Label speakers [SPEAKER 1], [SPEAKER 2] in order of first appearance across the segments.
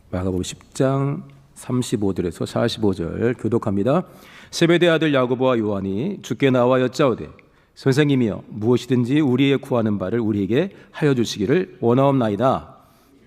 [SPEAKER 1] 마가복음 10장 35절에서 45절 교독합니다. 세베대 아들 야고보와 요한이 주께 나와 여짜오되 선생님이여 무엇이든지 우리의 구하는 바를 우리에게 하여 주시기를 원하옵나이다.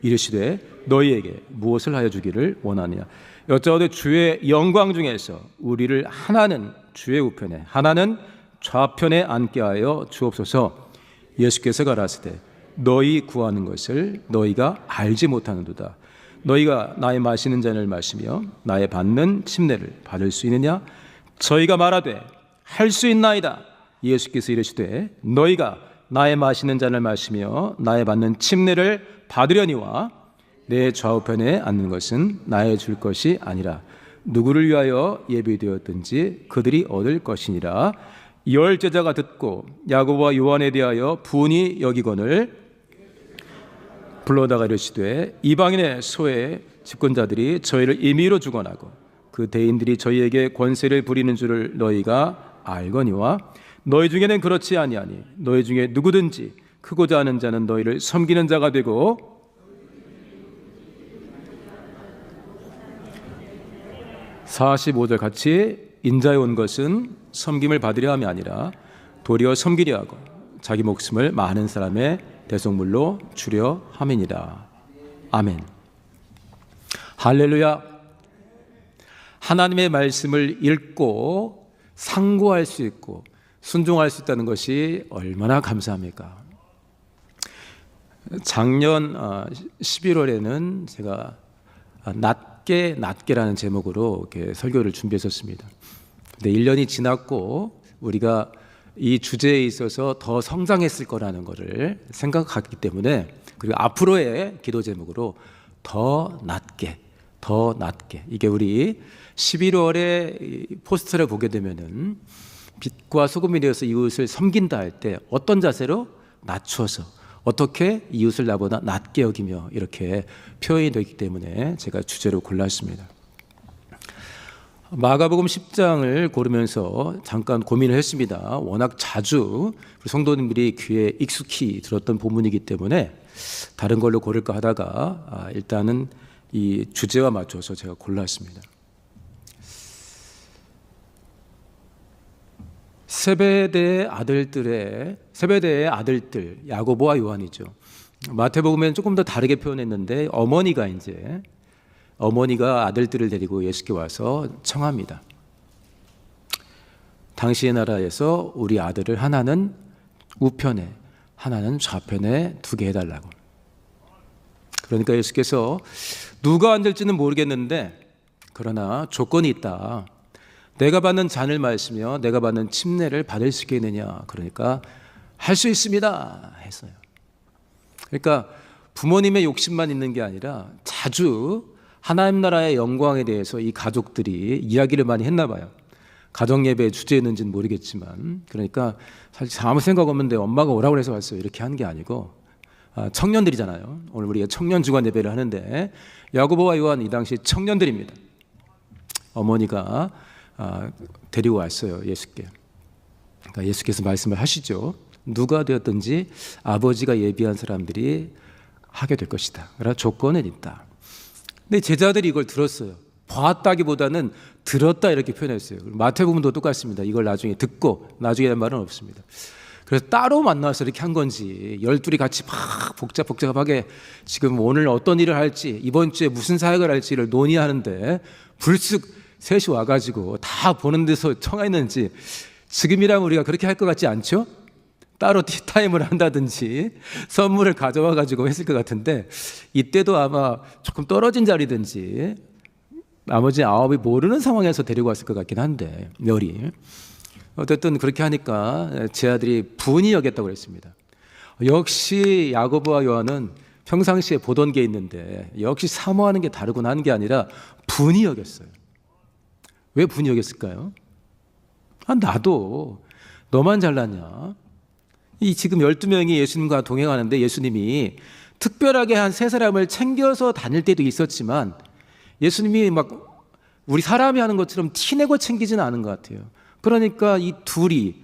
[SPEAKER 1] 이르시되 너희에게 무엇을 하여 주기를 원하느냐. 여짜오되 주의 영광 중에서 우리를 하나는 주의 우편에 하나는 좌편에 앉게 하여 주옵소서. 예수께서 가라사대 너희 구하는 것을 너희가 알지 못하는도다. 너희가 나의 마시는 잔을 마시며 나의 받는 침례를 받을 수 있느냐? 저희가 말하되 할 수 있나이다. 예수께서 이르시되 너희가 나의 마시는 잔을 마시며 나의 받는 침례를 받으려니와 내 좌우편에 앉는 것은 나의 줄 것이 아니라 누구를 위하여 예비되었든지 그들이 얻을 것이니라. 열 제자가 듣고 야고보와 요한에 대하여 분이 여기거늘 불러다가 이르시되 이방인의 소외 집권자들이 저희를 임의로 주관하고 그 대인들이 저희에게 권세를 부리는 줄을 너희가 알거니와 너희 중에는 그렇지 아니하니 너희 중에 누구든지 크고자 하는 자는 너희를 섬기는 자가 되고 45절 같이 인자에 온 것은 섬김을 받으려 함이 아니라 도리어 섬기려 하고 자기 목숨을 많은 사람의 대속물로 주려 함이니라. 아멘. 할렐루야. 하나님의 말씀을 읽고 상고할 수 있고 순종할 수 있다는 것이 얼마나 감사합니까? 작년 11월에는 제가 낮게라는 제목으로 이렇게 설교를 준비했었습니다. 근데 1년이 지났고 우리가 이 주제에 있어서 더 성장했을 거라는 것을 생각했기 때문에 그리고 앞으로의 기도 제목으로 더 낮게 이게 우리 11월에 포스터를 보게 되면은 빛과 소금이 되어서 이웃을 섬긴다 할 때 어떤 자세로 낮춰서 어떻게 이웃을 나보다 낮게 여기며 이렇게 표현이 되기 때문에 제가 주제로 골랐습니다. 마가복음 10장을 고르면서 잠깐 고민을 했습니다. 워낙 자주 성도님들이 귀에 익숙히 들었던 본문이기 때문에 다른 걸로 고를까 하다가 일단은 이 주제와 맞춰서 제가 골랐습니다. 세베대의 아들들 야고보와 요한이죠. 마태복음에는 조금 더 다르게 표현했는데 어머니가 아들들을 데리고 예수께 와서 청합니다. 당시의 나라에서 우리 아들을 하나는 우편에 하나는 좌편에 두게 해달라고. 그러니까 예수께서 누가 앉을지는 모르겠는데 그러나 조건이 있다. 내가 받는 잔을 마시며 내가 받는 침례를 받을 수 있겠느냐. 그러니까 할 수 있습니다 했어요. 그러니까 부모님의 욕심만 있는 게 아니라 자주 하나님 나라의 영광에 대해서 이 가족들이 이야기를 많이 했나 봐요. 가정 예배의 주제였는지는 모르겠지만 그러니까 사실 아무 생각 없는데 엄마가 오라고 해서 왔어요 이렇게 한 게 아니고 청년들이잖아요. 오늘 우리가 청년 주간 예배를 하는데 야고보와 요한 이 당시 청년들입니다. 어머니가 데리고 왔어요 예수께. 그러니까 예수께서 말씀을 하시죠. 누가 되었든지 아버지가 예비한 사람들이 하게 될 것이다. 그러나 조건은 있다. 근데 제자들이 이걸 들었어요. 봤다기보다는 들었다 이렇게 표현했어요. 마태복음도 똑같습니다. 이걸 나중에 듣고 나중에 말은 없습니다. 그래서 따로 만나서 이렇게 한 건지 12이 같이 막 복잡하게 지금 오늘 어떤 일을 할지 이번 주에 무슨 사역을 할지를 논의하는데 불쑥 셋이 와가지고 다 보는 데서 청했는지 지금이라면 우리가 그렇게 할 것 같지 않죠? 따로 티타임을 한다든지 선물을 가져와 가지고 했을 것 같은데 이때도 아마 조금 떨어진 자리든지 나머지 9이 모르는 상황에서 데리고 왔을 것 같긴 한데 멸이 어쨌든 그렇게 하니까 제 아들이 분이 여겼다고 그랬습니다. 역시 야고보와 요한은 평상시에 보던 게 있는데 역시 사모하는 게 다르구나 하는 게 아니라 분이 여겼어요. 왜 분이 여겼을까요? 나도 너만 잘났냐? 이 지금 12명이 예수님과 동행하는데 예수님이 특별하게 한 3사람을 챙겨서 다닐 때도 있었지만 예수님이 막 우리 사람이 하는 것처럼 티내고 챙기지는 않은 것 같아요. 그러니까 이 둘이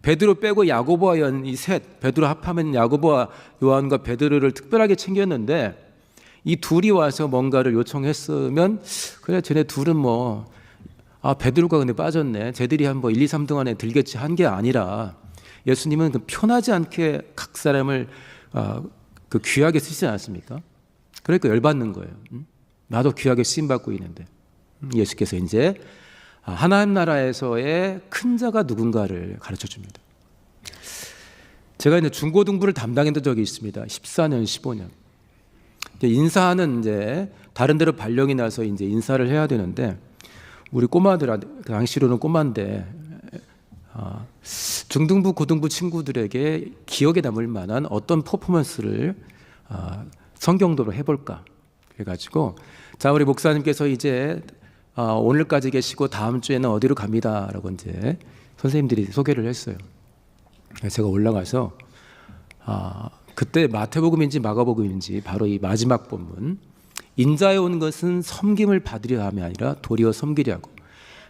[SPEAKER 1] 베드로 빼고 야고보와 요한 이 셋, 베드로 합하면 야고보와 요한과 베드로를 특별하게 챙겼는데 이 둘이 와서 뭔가를 요청했으면 그래 쟤네 둘은 뭐 베드로가 근데 빠졌네. 쟤들이 한 뭐 1, 2, 3등 안에 들겠지 한 게 아니라 예수님은 그 편하지 않게 각 사람을 그 귀하게 쓰시지 않았습니까? 그러니까 열받는 거예요. 나도 귀하게 쓰임받고 있는데. 예수께서 이제 하나님 나라에서의 큰 자가 누군가를 가르쳐 줍니다. 제가 이제 중고등부를 담당했던 적이 있습니다. 14년, 15년. 인사하는 이제 다른 데로 발령이 나서 이제 인사를 해야 되는데 우리 꼬마들한테 그 당시로는 꼬마인데 중등부, 고등부 친구들에게 기억에 남을 만한 어떤 퍼포먼스를 성경도로 해볼까 그래가지고 자 우리 목사님께서 이제 오늘까지 계시고 다음 주에는 어디로 갑니다라고 이제 선생님들이 소개를 했어요. 그래서 제가 올라가서 그때 마태복음인지 마가복음인지 바로 이 마지막 본문 인자에 온 것은 섬김을 받으려 함이 아니라 도리어 섬기려고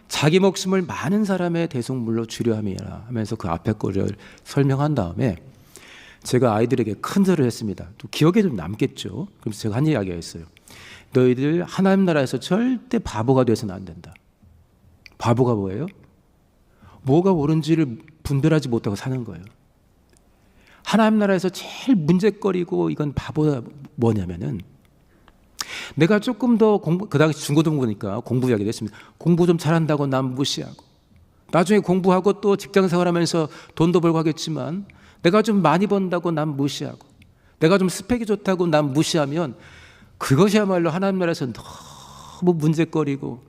[SPEAKER 1] 자기 목숨을 많은 사람의 대속물로 주려 함이라 하면서 그 앞에 거를 설명한 다음에 제가 아이들에게 큰 절을 했습니다. 또 기억에 좀 남겠죠. 그래서 제가 한 이야기가 있어요. 너희들 하나님 나라에서 절대 바보가 돼서는 안 된다. 바보가 뭐예요? 뭐가 옳은지를 분별하지 못하고 사는 거예요. 하나님 나라에서 제일 문제거리고 이건 바보가 뭐냐면은 내가 조금 더 그 당시 중고등부니까 공부 이야기를 했습니다. 공부 좀 잘한다고 남 무시하고 나중에 공부하고 또 직장 생활하면서 돈도 벌고 하겠지만 내가 좀 많이 번다고 남 무시하고 내가 좀 스펙이 좋다고 남 무시하면 그것이야말로 하나님 나라에서 너무 문제거리고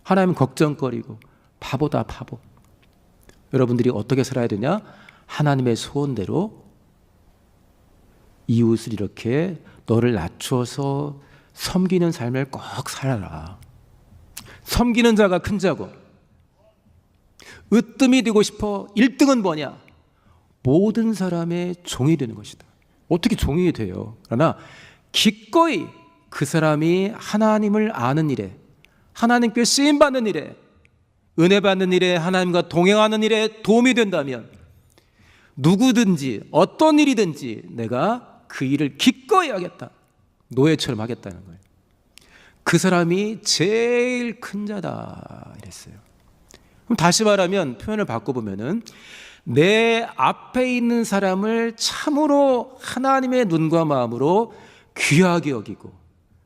[SPEAKER 1] 하나님 걱정거리고 바보다 바보. 여러분들이 어떻게 살아야 되냐? 하나님의 소원대로 이웃을 이렇게 너를 낮추어서 섬기는 삶을 꼭 살아라. 섬기는 자가 큰 자고 으뜸이 되고 싶어 1등은 뭐냐? 모든 사람의 종이 되는 것이다. 어떻게 종이 돼요? 그러나 기꺼이 그 사람이 하나님을 아는 일에 하나님께 쓰임받는 일에 은혜 받는 일에 하나님과 동행하는 일에 도움이 된다면 누구든지 어떤 일이든지 내가 그 일을 기꺼이 하겠다. 노예처럼 하겠다는 거예요. 그 사람이 제일 큰 자다 이랬어요. 그럼 다시 말하면 표현을 바꿔보면은 내 앞에 있는 사람을 참으로 하나님의 눈과 마음으로 귀하게 여기고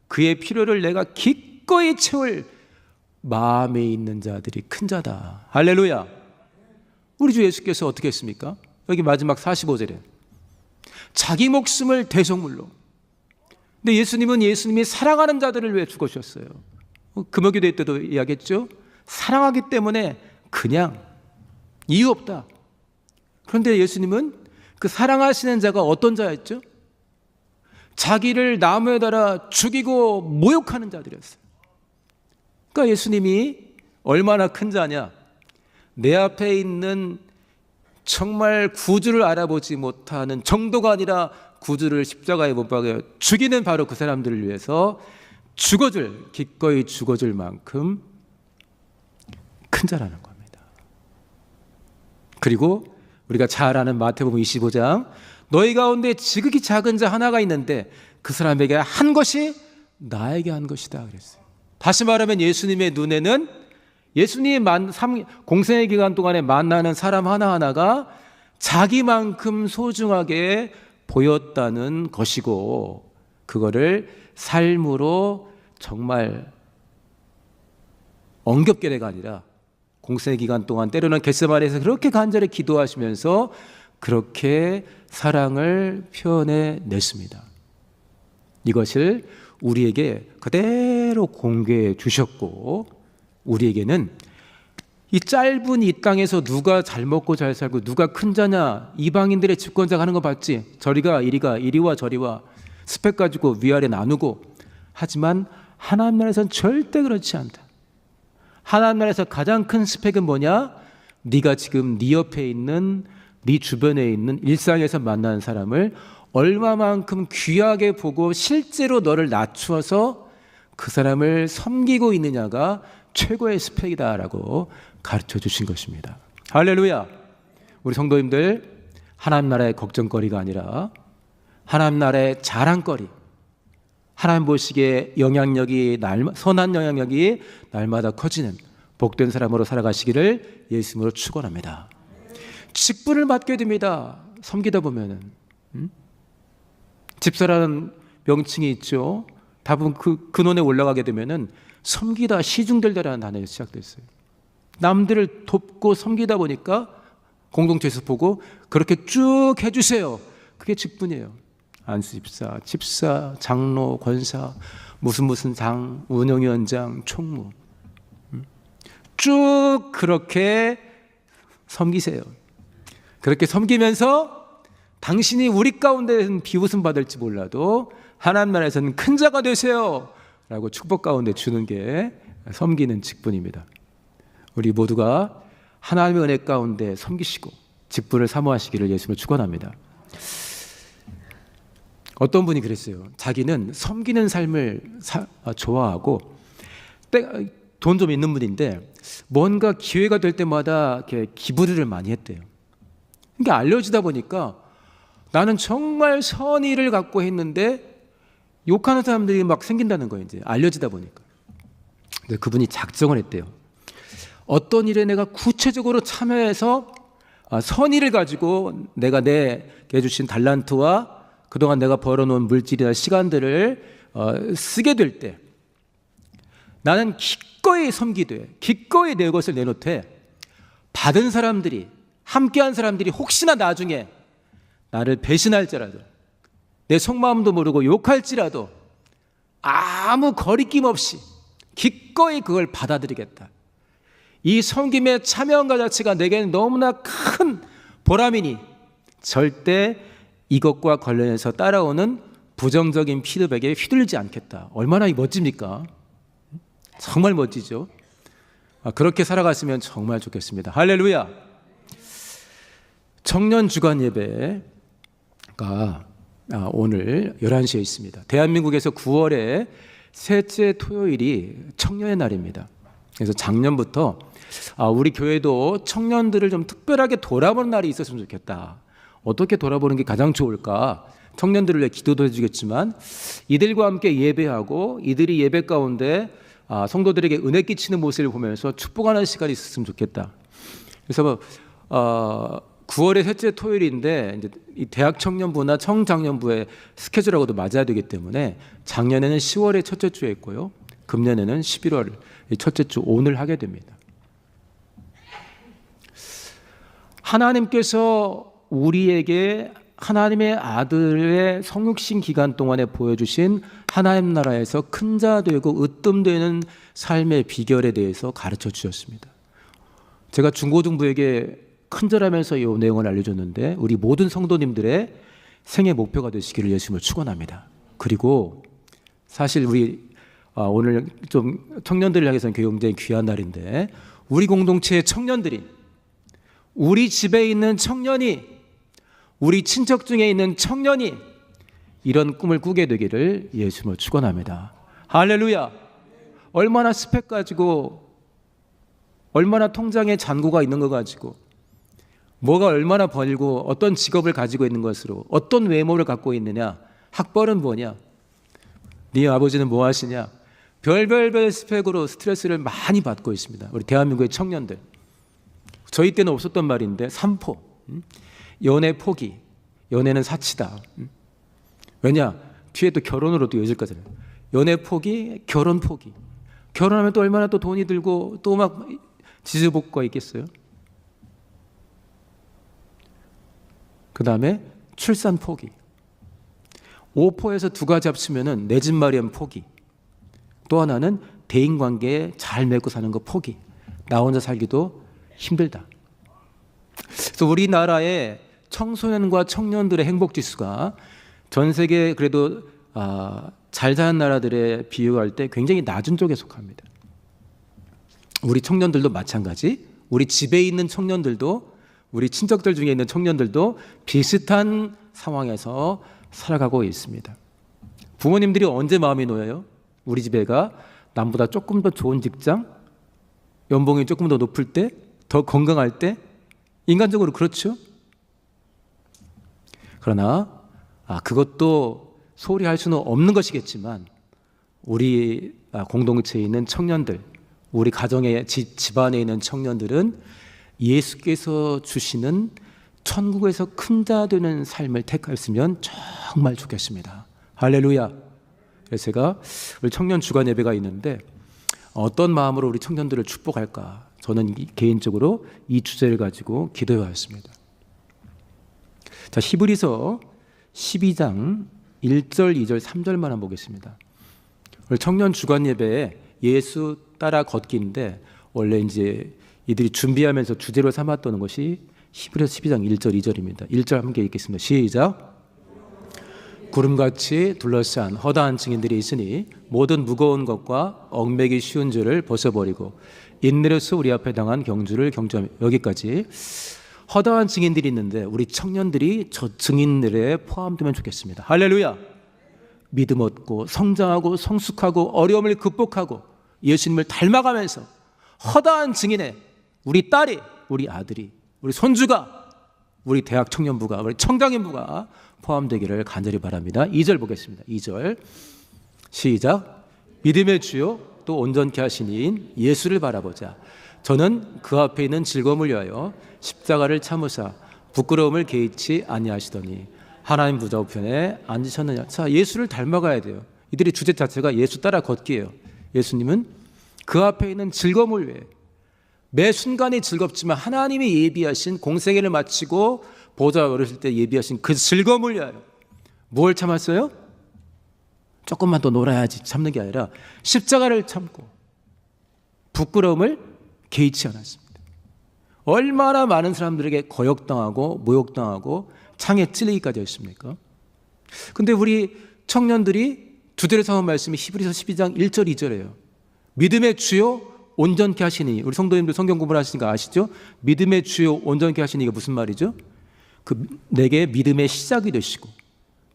[SPEAKER 1] 그의 필요를 내가 기꺼이 채울 마음에 있는 자들이 큰 자다. 할렐루야. 우리 주 예수께서 어떻게 했습니까? 여기 마지막 45절에 자기 목숨을 대속물로. 근데 예수님이 사랑하는 자들을 위해 죽으셨어요. 금요기도 때도 이야기했죠. 사랑하기 때문에 그냥 이유 없다. 그런데 예수님은 그 사랑하시는 자가 어떤 자였죠? 자기를 나무에 달아 죽이고 모욕하는 자들이었어요. 그러니까 예수님이 얼마나 큰 자냐? 내 앞에 있는 정말 구주를 알아보지 못하는 정도가 아니라 구주를 십자가에 못 박아 죽이는 바로 그 사람들을 위해서 기꺼이 죽어줄 만큼 큰 자라는 겁니다. 그리고 우리가 잘 아는 마태복음 25장 너희 가운데 지극히 작은 자 하나가 있는데 그 사람에게 한 것이 나에게 한 것이다 그랬어요. 다시 말하면 예수님의 눈에는 예수님 공생의 기간 동안에 만나는 사람 하나하나가 자기만큼 소중하게 보였다는 것이고 그거를 삶으로 정말 엉겹게래가 아니라 공생의 기간 동안 때로는 겟세마네에서 그렇게 간절히 기도하시면서 그렇게 사랑을 표현해 냈습니다. 이것을 우리에게 그대로 공개해 주셨고 우리에게는 이 짧은 이 땅에서 누가 잘 먹고 잘 살고 누가 큰 자냐 이방인들의 집권자가 하는 거 봤지? 저리가 이리가 이리와 저리와 스펙 가지고 위아래 나누고 하지만 하나님 나라에서는 절대 그렇지 않다. 하나님 나라에서 가장 큰 스펙은 뭐냐? 네가 지금 네 옆에 있는 네 주변에 있는 일상에서 만나는 사람을 얼마만큼 귀하게 보고 실제로 너를 낮추어서 그 사람을 섬기고 있느냐가 최고의 스펙이다라고 가르쳐 주신 것입니다. 할렐루야. 우리 성도님들 하나님 나라의 걱정거리가 아니라 하나님 나라의 자랑거리 하나님 보시기에 영향력이 선한 영향력이 날마다 커지는 복된 사람으로 살아가시기를 예수님으로 축원합니다. 직분을 맡게 됩니다. 섬기다 보면은 집사라는 명칭이 있죠. 다분 그 근원에 올라가게 되면은 섬기다 시중들다라는 단어에서 시작됐어요. 남들을 돕고 섬기다 보니까 공동체에서 보고 그렇게 쭉 해주세요. 그게 직분이에요. 안수집사, 집사, 장로, 권사, 무슨 장, 운영위원장, 총무 쭉 그렇게 섬기세요. 그렇게 섬기면서 당신이 우리 가운데는 비웃음 받을지 몰라도 하나님 나라에서는 큰 자가 되세요 라고 축복 가운데 주는 게 섬기는 직분입니다. 우리 모두가 하나님의 은혜 가운데 섬기시고 직분을 사모하시기를 예수님을 축원합니다. 어떤 분이 그랬어요. 자기는 섬기는 삶을 좋아하고 돈 좀 있는 분인데 뭔가 기회가 될 때마다 이렇게 기부를 많이 했대요. 그러니까 알려지다 보니까 나는 정말 선의를 갖고 했는데 욕하는 사람들이 막 생긴다는 거예요. 이제 알려지다 보니까. 근데 그분이 작정을 했대요. 어떤 일에 내가 구체적으로 참여해서 선의를 가지고 내가 내게 주신 달란트와 그동안 내가 벌어놓은 물질이나 시간들을 쓰게 될 때 나는 기꺼이 섬기되 기꺼이 내 것을 내놓되 받은 사람들이 함께한 사람들이 혹시나 나중에 나를 배신할지라도 내 속마음도 모르고 욕할지라도 아무 거리낌 없이 기꺼이 그걸 받아들이겠다. 이 섬김의 참여함과 자체가 내게는 너무나 큰 보람이니 절대 이것과 관련해서 따라오는 부정적인 피드백에 휘둘리지 않겠다. 얼마나 멋집니까? 정말 멋지죠. 그렇게 살아갔으면 정말 좋겠습니다. 할렐루야. 청년 주간 예배가 오늘 11시에 있습니다. 대한민국에서 9월에 셋째 토요일이 청년의 날입니다. 그래서 작년부터 우리 교회도 청년들을 좀 특별하게 돌아보는 날이 있었으면 좋겠다. 어떻게 돌아보는 게 가장 좋을까? 청년들을 위해 기도도 해주겠지만 이들과 함께 예배하고 이들이 예배 가운데 성도들에게 은혜 끼치는 모습을 보면서 축복하는 시간이 있었으면 좋겠다. 그래서 9월의 셋째 토요일인데 이제 이 대학 청년부나 청장년부의 스케줄하고도 맞아야 되기 때문에 작년에는 10월의 첫째 주에 했고요. 금년에는 11월 첫째 주 오늘 하게 됩니다. 하나님께서 우리에게 하나님의 아들의 성육신 기간 동안에 보여주신 하나님 나라에서 큰 자 되고 으뜸되는 삶의 비결에 대해서 가르쳐 주셨습니다. 제가 중고등부에게 큰절하면서 이 내용을 알려줬는데 우리 모든 성도님들의 생애 목표가 되시기를 예수님을 축원합니다. 그리고 사실 우리 오늘 좀 청년들을 향해서는 굉장히 귀한 날인데 우리 공동체의 청년들이 우리 집에 있는 청년이 우리 친척 중에 있는 청년이 이런 꿈을 꾸게 되기를 예수님을 축원합니다. 할렐루야. 얼마나 스펙 가지고 얼마나 통장에 잔고가 있는 거 가지고 뭐가 얼마나 벌고 어떤 직업을 가지고 있는 것으로 어떤 외모를 갖고 있느냐 학벌은 뭐냐 네 아버지는 뭐 하시냐 별별별 스펙으로 스트레스를 많이 받고 있습니다. 우리 대한민국의 청년들 저희 때는 없었던 말인데 삼포 연애 포기 연애는 사치다. 왜냐 뒤에 또 결혼으로도 이어질 거잖아요. 연애 포기 결혼 포기 결혼하면 또 얼마나 또 돈이 들고 또 막 지지복과 있겠어요. 그 다음에 출산 포기 5포에서 2가지 합치면은 내 집 마련 포기 또 하나는 대인관계 잘 맺고 사는 거 포기 나 혼자 살기도 힘들다. 그래서 우리나라의 청소년과 청년들의 행복지수가 전 세계 그래도 잘 사는 나라들에 비교할 때 굉장히 낮은 쪽에 속합니다. 우리 청년들도 마찬가지 우리 집에 있는 청년들도 우리 친척들 중에 있는 청년들도 비슷한 상황에서 살아가고 있습니다. 부모님들이 언제 마음이 놓여요? 우리 집애가 남보다 조금 더 좋은 직장, 연봉이 조금 더 높을 때, 더 건강할 때, 인간적으로 그렇죠? 그러나 그것도 소홀히 할 수는 없는 것이겠지만 우리 공동체에 있는 청년들, 우리 가정의 집안에 있는 청년들은 예수께서 주시는 천국에서 큰 자 되는 삶을 택했으면 정말 좋겠습니다. 할렐루야. 그래서 제가 우리 청년 주간 예배가 있는데 어떤 마음으로 우리 청년들을 축복할까, 저는 개인적으로 이 주제를 가지고 기도해 왔습니다. 자, 히브리서 12장 1절, 2절, 3절만 한번 보겠습니다. 우리 청년 주간 예배에 예수 따라 걷기인데 원래 이제 이들이 준비하면서 주제로 삼았던 것이 히브리서 12장 1절, 2절입니다. 1절 함께 읽겠습니다. 시작. 구름같이 둘러싼 허다한 증인들이 있으니 모든 무거운 것과 얽매기 쉬운 죄를 벗어버리고 인내로서 우리 앞에 당한 경주를 경주하며. 여기까지. 허다한 증인들이 있는데 우리 청년들이 저 증인들에 포함되면 좋겠습니다. 할렐루야. 믿음 얻고 성장하고 성숙하고 어려움을 극복하고 예수님을 닮아가면서 허다한 증인에 우리 딸이, 우리 아들이, 우리 손주가, 우리 대학 청년부가, 우리 청장년부가 포함되기를 간절히 바랍니다. 2절 보겠습니다. 2절 시작. 믿음의 주요 또 온전케 하신 이인 예수를 바라보자. 저는 그 앞에 있는 즐거움을 위하여 십자가를 참으사 부끄러움을 개의치 아니하시더니 하나님 보좌 우편에 앉으셨느냐. 자, 예수를 닮아가야 돼요. 이들의 주제 자체가 예수 따라 걷기예요. 예수님은 그 앞에 있는 즐거움을 위해 매 순간이 즐겁지만 하나님이 예비하신 공생애를 마치고 보좌에 오르실 때 예비하신 그 즐거움을 위하여 뭘 참았어요? 조금만 더 놀아야지 참는 게 아니라 십자가를 참고 부끄러움을 개의치 않았습니다. 얼마나 많은 사람들에게 거역당하고 모욕당하고 창에 찔리기까지 했습니까? 근데 우리 청년들이 주제로 삼은 말씀이 히브리서 12장 1절 2절이에요. 믿음의 주요 온전케 하시니. 우리 성도님들 성경 공부를 하시니까 아시죠? 믿음의 주요 온전케 하시니 이게 무슨 말이죠? 내게 믿음의 시작이 되시고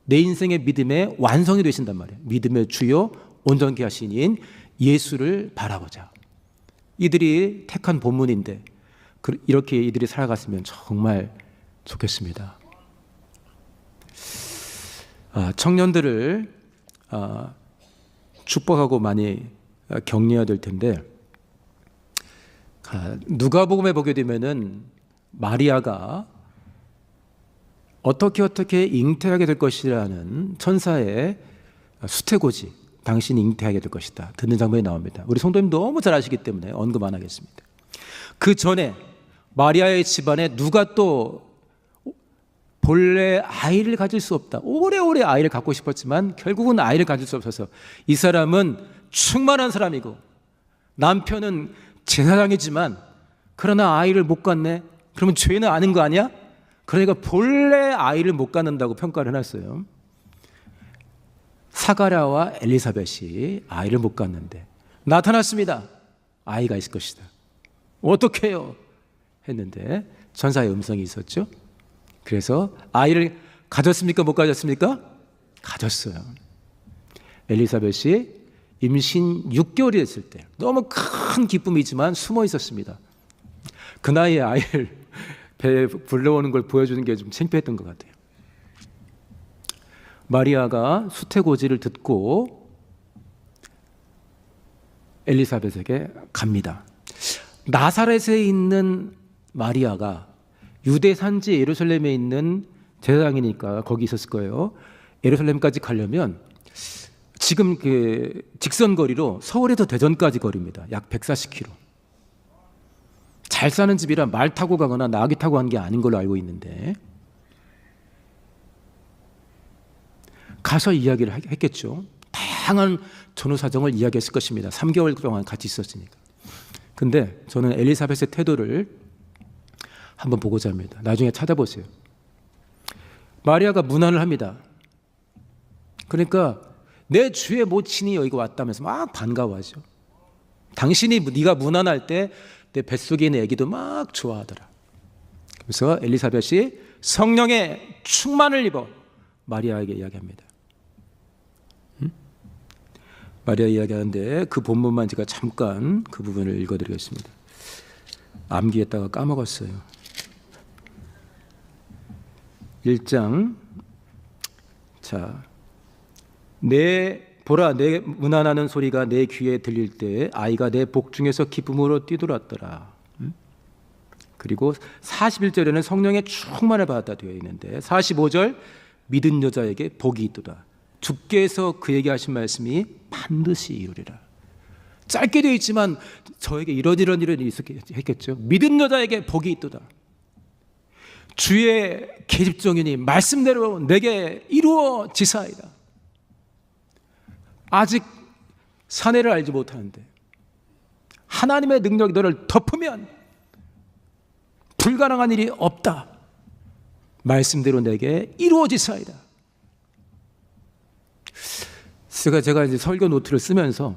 [SPEAKER 1] 내 인생의 믿음의 완성이 되신단 말이에요. 믿음의 주요 온전케 하시니 예수를 바라보자. 이들이 택한 본문인데 이렇게 이들이 살아갔으면 정말 좋겠습니다. 청년들을 축복하고 많이 격려해야 될 텐데 누가복음에 보게 되면은 마리아가 어떻게 잉태하게 될 것이라는 천사의 수태고지, 당신이 잉태하게 될 것이다 듣는 장면이 나옵니다. 우리 성도님 너무 잘 아시기 때문에 언급 안 하겠습니다. 그 전에 마리아의 집안에 누가 또 본래 아이를 가질 수 없다, 오래오래 아이를 갖고 싶었지만 결국은 아이를 가질 수 없어서 이 사람은 충만한 사람이고 남편은 제사장이지만 그러나 아이를 못 갖네. 그러면 죄는 아닌 거 아니야? 그러니까 본래 아이를 못 갖는다고 평가를 해놨어요. 사가랴와 엘리사벳이 아이를 못 갖는데 나타났습니다. 아이가 있을 것이다. 어떻게 해요? 했는데 천사의 음성이 있었죠. 그래서 아이를 가졌습니까? 못 가졌습니까? 가졌어요. 엘리사벳이 임신 6개월이 됐을 때 너무 큰 기쁨이지만 숨어 있었습니다. 그 나이에 아이를 배에 불러오는 걸 보여주는 게 좀 창피했던 것 같아요. 마리아가 수태고지를 듣고 엘리사벳에게 갑니다. 나사렛에 있는 마리아가 유대 산지 예루살렘에 있는 제사장이니까 거기 있었을 거예요. 예루살렘까지 가려면 지금 그 직선거리로 서울에서 대전까지 거리입니다. 약 140km. 잘 사는 집이라 말 타고 가거나 나귀 타고 간 게 아닌 걸로 알고 있는데 가서 이야기를 했겠죠. 다양한 전후 사정을 이야기했을 것입니다. 3개월 동안 같이 있었으니까. 근데 저는 엘리사벳의 태도를 한번 보고자 합니다. 나중에 찾아보세요. 마리아가 문안을 합니다. 그러니까 내 주의 모친이 여기 왔다면서 막 반가워하죠. 당신이 네가 문안할 때 내 뱃속에 있는 아기도 막 좋아하더라. 그래서 엘리사벳이 성령의 충만을 입어 마리아에게 이야기합니다. 마리아 이야기하는데 그 본문만 제가 잠깐 그 부분을 읽어드리겠습니다. 암기했다가 까먹었어요. 1장 자 보라 내 문안하는 소리가 내 귀에 들릴 때 아이가 내 복중에서 기쁨으로 뛰돌았더라. 그리고 41절에는 성령의 충만을 받았다 되어 있는데 45절 믿은 여자에게 복이 있도다. 주께서 그에게 하신 말씀이 반드시 이루리라. 짧게 되어 있지만 저에게 이런 일이 있었겠죠. 믿은 여자에게 복이 있도다. 주의 계집종이니 말씀대로 내게 이루어지사이다. 아직 사내를 알지 못하는데 하나님의 능력이 너를 덮으면 불가능한 일이 없다. 말씀대로 내게 이루어지사이다. 제가 이제 설교 노트를 쓰면서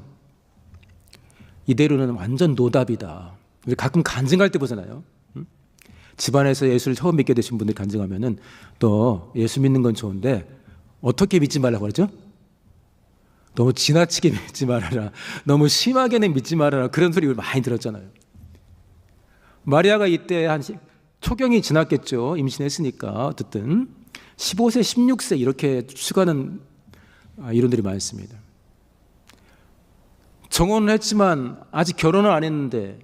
[SPEAKER 1] 이대로는 완전 노답이다. 우리 가끔 간증할 때 보잖아요. 집안에서 예수를 처음 믿게 되신 분들이 간증하면은 너 예수 믿는 건 좋은데 어떻게 믿지 말라고 그러죠? 너무 지나치게 믿지 말아라. 너무 심하게는 믿지 말아라. 그런 소리 많이 들었잖아요. 마리아가 이때 한 초경이 지났겠죠. 임신했으니까. 어쨌든 15세, 16세 이렇게 추가하는 이론들이 많습니다. 정혼을 했지만 아직 결혼을 안 했는데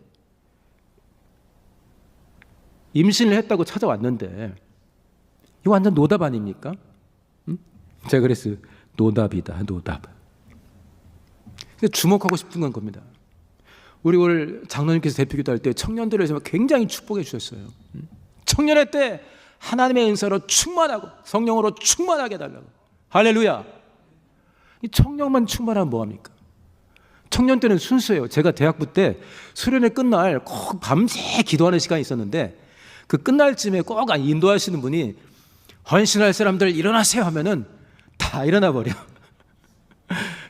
[SPEAKER 1] 임신을 했다고 찾아왔는데 이거 완전 노답 아닙니까? 제가 그랬어요. 노답이다. 노답. 주목하고 싶은 건 겁니다. 우리 오늘 장로님께서 대표기도 할 때 청년들을 위해서 굉장히 축복해 주셨어요. 청년의 때 하나님의 은사로 충만하고 성령으로 충만하게 해달라고. 할렐루야. 이 청년만 충만하면 뭐합니까? 청년 때는 순수해요. 제가 대학부 때 수련회 끝날 꼭 밤새 기도하는 시간이 있었는데 그 끝날 쯤에 꼭 인도하시는 분이 헌신할 사람들 일어나세요 하면은 다 일어나 버려.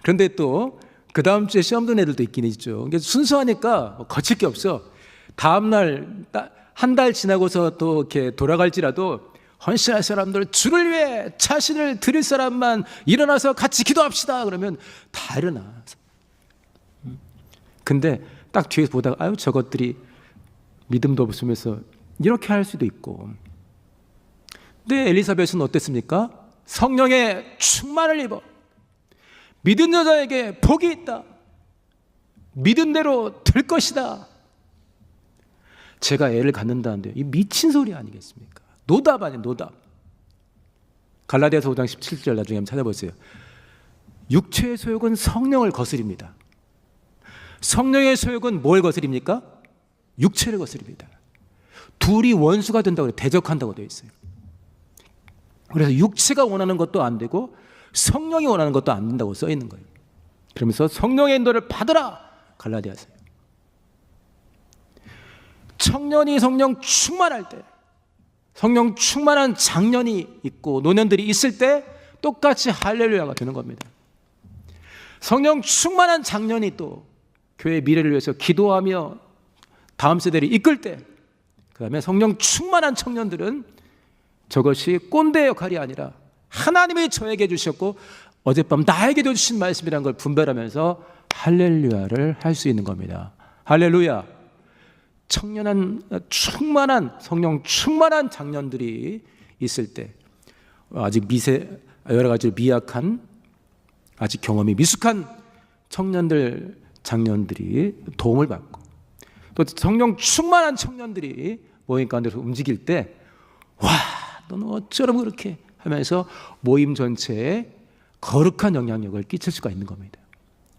[SPEAKER 1] 그런데 또 그 다음 주에 시험 든 애들도 있긴 있죠. 순수하니까 거칠 게 없어. 다음 날 한 달 지나고서 또 이렇게 돌아갈지라도 헌신할 사람들, 주를 위해 자신을 드릴 사람만 일어나서 같이 기도합시다. 그러면 다 일어나. 근데 딱 뒤에서 보다가 아유 저것들이 믿음도 없으면서 이렇게 할 수도 있고. 근데 엘리사벳은 어땠습니까? 성령의 충만을 입어 믿은 여자에게 복이 있다. 믿은 대로 될 것이다. 제가 애를 갖는다는데요. 이 미친 소리 아니겠습니까? 노답 아니에요. 노답. 갈라디아서 5장 17절 나중에 한번 찾아보세요. 육체의 소욕은 성령을 거스립니다. 성령의 소욕은 뭘 거스립니까? 육체를 거스립니다. 둘이 원수가 된다고 해요. 대적한다고 되어 있어요. 그래서 육체가 원하는 것도 안 되고 성령이 원하는 것도 안 된다고 써 있는 거예요. 그러면서 성령의 인도를 받으라. 갈라디아서요. 청년이 성령 충만할 때, 성령 충만한 장년이 있고 노년들이 있을 때 똑같이 할렐루야가 되는 겁니다. 성령 충만한 장년이 또 교회의 미래를 위해서 기도하며 다음 세대를 이끌 때, 그 다음에 성령 충만한 청년들은 저것이 꼰대 역할이 아니라 하나님이 저에게 주셨고 어젯밤 나에게도 주신 말씀이라는 걸 분별하면서 할렐루야를 할 수 있는 겁니다. 할렐루야. 청년한 충만한 성령 충만한 장년들이 있을 때 아직 여러 가지로 미약한 아직 경험이 미숙한 청년들 장년들이 도움을 받고 또 성령 충만한 청년들이 모임 가운데서 움직일 때 와, 너는 어쩌면 그렇게 하면서 모임 전체에 거룩한 영향력을 끼칠 수가 있는 겁니다.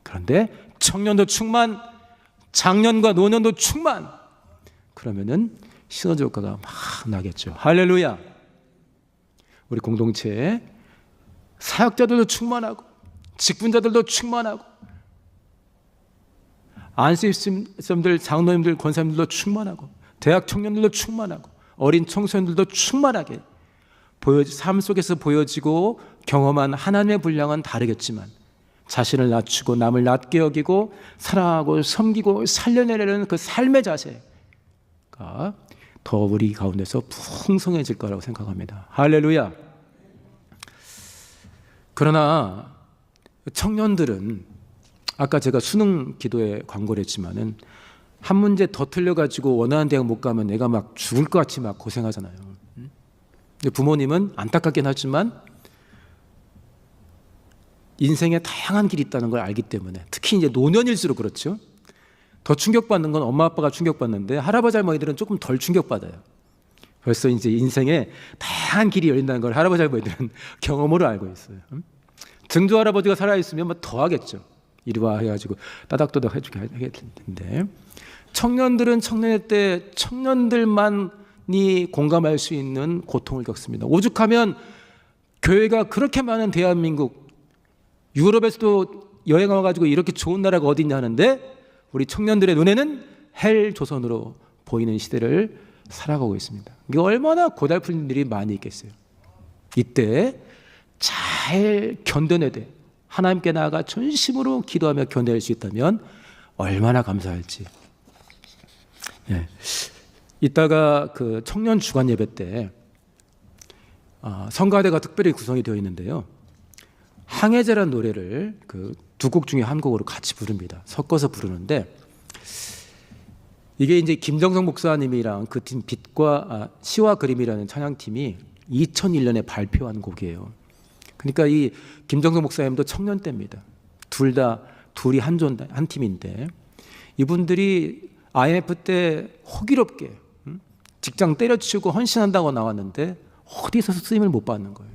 [SPEAKER 1] 그런데 청년도 충만, 장년과 노년도 충만, 그러면은 시너지 효과가 막 나겠죠. 할렐루야. 우리 공동체에 사역자들도 충만하고 직분자들도 충만하고 안수님들, 장로님들, 권사님들도 충만하고 대학 청년들도 충만하고 어린 청소년들도 충만하게 삶 속에서 보여지고 경험한 하나님의 분량은 다르겠지만 자신을 낮추고 남을 낮게 여기고 사랑하고 섬기고 살려내려는 그 삶의 자세가 더 우리 가운데서 풍성해질 거라고 생각합니다. 할렐루야. 그러나 청년들은 아까 제가 수능 기도에 광고를 했지만은 한 문제 더 틀려가지고 원하는 대학 못 가면 내가 막 죽을 것 같이 막 고생하잖아요. 부모님은 안타깝긴 하지만 인생에 다양한 길이 있다는 걸 알기 때문에, 특히 이제 노년일수록 그렇죠. 더 충격받는 건 엄마 아빠가 충격받는데 할아버지 할머니들은 조금 덜 충격받아요. 벌써 이제 인생에 다양한 길이 열린다는 걸 할아버지 할머니들은 경험으로 알고 있어요. 증조 할아버지가 살아있으면 뭐 더 하겠죠. 이리 와 해가지고 따닥따닥 해주게 하겠을 텐데, 청년들은 청년의 때 청년들만이 공감할 수 있는 고통을 겪습니다. 오죽하면 교회가 그렇게 많은 대한민국, 유럽에서도 여행 와가지고 이렇게 좋은 나라가 어디 있냐 하는데 우리 청년들의 눈에는 헬 조선으로 보이는 시대를 살아가고 있습니다. 이게 얼마나 고달픈 일이 많이 있겠어요. 이때 잘 견뎌내되 하나님께 나아가 전심으로 기도하며 견뎌낼 수 있다면 얼마나 감사할지. 예. 이따가 그 청년 주간 예배 때 성가대가 특별히 구성이 되어 있는데요. 항해제라는 노래를 그 두 곡 중에 한 곡으로 같이 부릅니다. 섞어서 부르는데, 이게 이제 김정성 목사님이랑 그 팀 빛과 시와 그림이라는 찬양팀이 2001년에 발표한 곡이에요. 그러니까 이 김정성 목사님도 청년 때입니다. 둘이 한 팀인데, 이분들이 IMF 때 호기롭게 직장 때려치우고 헌신한다고 나왔는데 어디서 쓰임을 못 받는 거예요.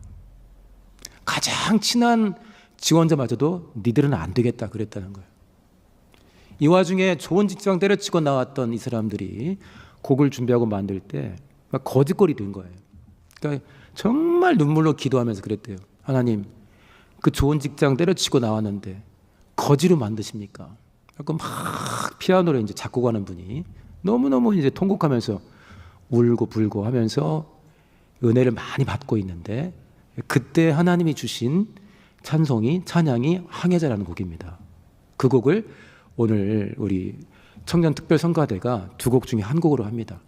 [SPEAKER 1] 가장 친한 지원자마저도 니들은 안 되겠다 그랬다는 거예요. 이 와중에 좋은 직장 때려치고 나왔던 이 사람들이 곡을 준비하고 만들 때 막 거짓골이 된 거예요. 그러니까 정말 눈물로 기도하면서 그랬대요. 하나님, 그 좋은 직장 때려치고 나왔는데 거지로 만드십니까? 그러니까 막 피아노를 이제 작곡하는 분이 너무너무 이제 통곡하면서 울고 불고 하면서 은혜를 많이 받고 있는데, 그때 하나님이 주신 찬양이 항해자라는 곡입니다. 그 곡을 오늘 우리 청년 특별 성가대가 두 곡 중에 한 곡으로 합니다.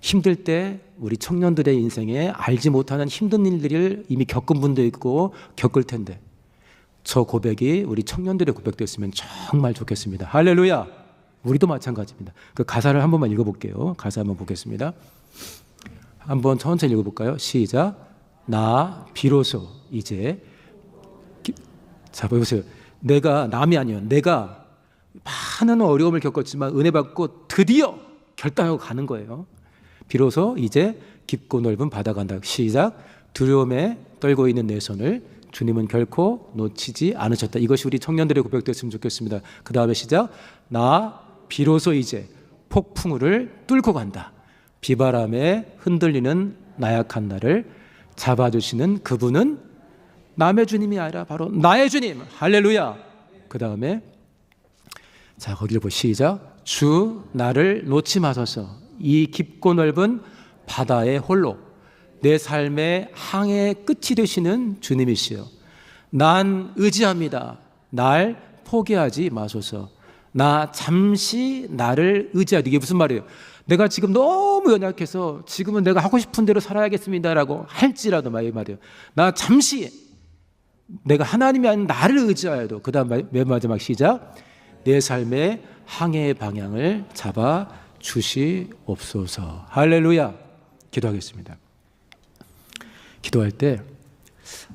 [SPEAKER 1] 힘들 때 우리 청년들의 인생에 알지 못하는 힘든 일들을 이미 겪은 분도 있고 겪을 텐데, 저 고백이 우리 청년들의 고백됐으면 정말 좋겠습니다. 할렐루야. 우리도 마찬가지입니다. 그 가사를 한 번만 읽어볼게요. 가사 한번 보겠습니다. 한번 천천히 읽어볼까요? 시작. 나 비로소 이제, 자 보세요. 내가 남이 아니에요. 내가 많은 어려움을 겪었지만 은혜 받고 드디어 결단하고 가는 거예요. 비로소 이제 깊고 넓은 바다 간다. 시작. 두려움에 떨고 있는 내 손을 주님은 결코 놓치지 않으셨다. 이것이 우리 청년들의 고백됐으면 좋겠습니다. 그 다음에 시작. 나 비로소 이제 폭풍우를 뚫고 간다. 비바람에 흔들리는 나약한 나를 잡아주시는 그분은 남의 주님이 아니라 바로 나의 주님. 할렐루야. 그 다음에 자 거기를 보시죠. 시작. 주 나를 놓지 마소서. 이 깊고 넓은 바다의 홀로 내 삶의 항해의 끝이 되시는 주님이시여. 난 의지합니다. 날 포기하지 마소서. 나 잠시 나를 의지하다. 이게 무슨 말이에요? 내가 지금 너무 연약해서 지금은 내가 하고 싶은 대로 살아야겠습니다라고 할지라도 말이에요. 나 잠시 내가 하나님이 아닌 나를 의지하여도. 그 다음 맨 마지막 시작. 내 삶의 항해의 방향을 잡아 주시옵소서. 할렐루야. 기도하겠습니다. 기도할 때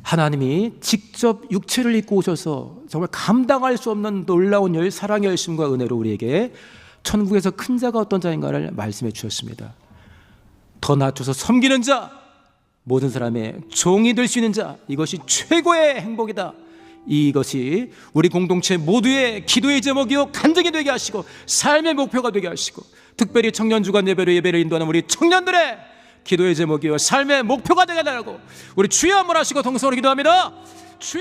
[SPEAKER 1] 하나님이 직접 육체를 입고 오셔서 정말 감당할 수 없는 놀라운 사랑의 열심과 은혜로 우리에게 천국에서 큰 자가 어떤 자인가를 말씀해 주셨습니다. 더 낮춰서 섬기는 자, 모든 사람의 종이 될 수 있는 자, 이것이 최고의 행복이다. 이것이 우리 공동체 모두의 기도의 제목이요 간증이 되게 하시고 삶의 목표가 되게 하시고, 특별히 청년주간 예배를 인도하는 우리 청년들의 기도의 제목이요 삶의 목표가 되게 하라고 우리 주여 한번 하시고 동성으로 기도합니다. 주여.